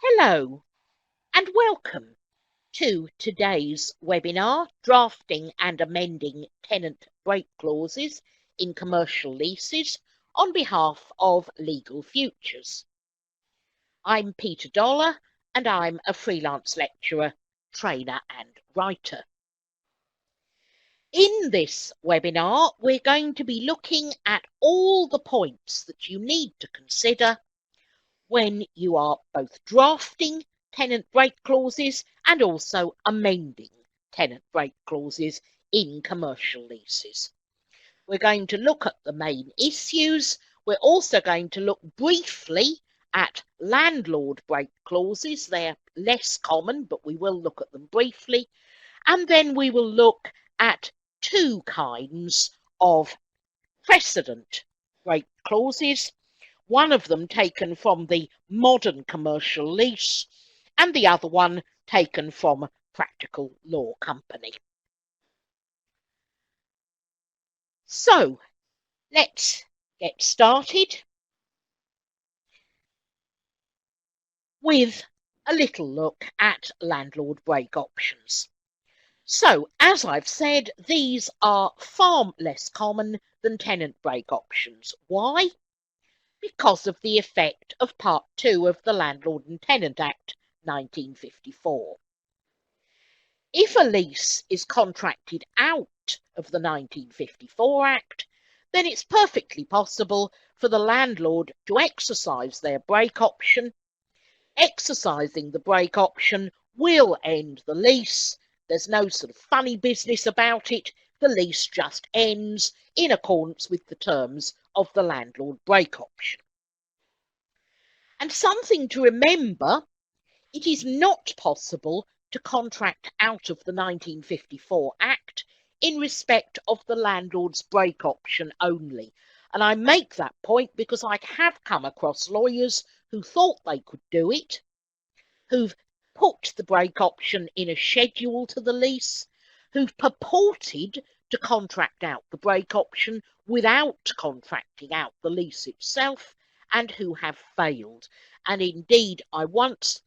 Hello and welcome to today's webinar, Drafting and Amending Tenant Break Clauses in Commercial Leases on behalf of Legal Futures. I'm Peter Dollar and I'm a freelance lecturer, trainer and writer. In this webinar, we're going to be looking at all the points that you need to consider when you are both drafting tenant break clauses and also amending tenant break clauses in commercial leases. We're going to look at the main issues. We're also going to look briefly at landlord break clauses. They're less common, but we will look at them briefly. And then we will look at two kinds of precedent break clauses. One of them taken from the modern commercial lease and the other one taken from Practical Law Company. So let's get started with a little look at landlord break options. So, as I've said, these are far less common than tenant break options. Why? Because of the effect of Part 2 of the Landlord and Tenant Act 1954. If a lease is contracted out of the 1954 Act, then it's perfectly possible for the landlord to exercise their break option. Exercising the break option will end the lease. There's no sort of funny business about it. The lease just ends in accordance with the terms of the landlord break option. And something to remember, it is not possible to contract out of the 1954 Act in respect of the landlord's break option only. And I make that point because I have come across lawyers who thought they could do it, who've put the break option in a schedule to the lease, who've purported to contract out the break option without contracting out the lease itself, and who have failed. And indeed, I once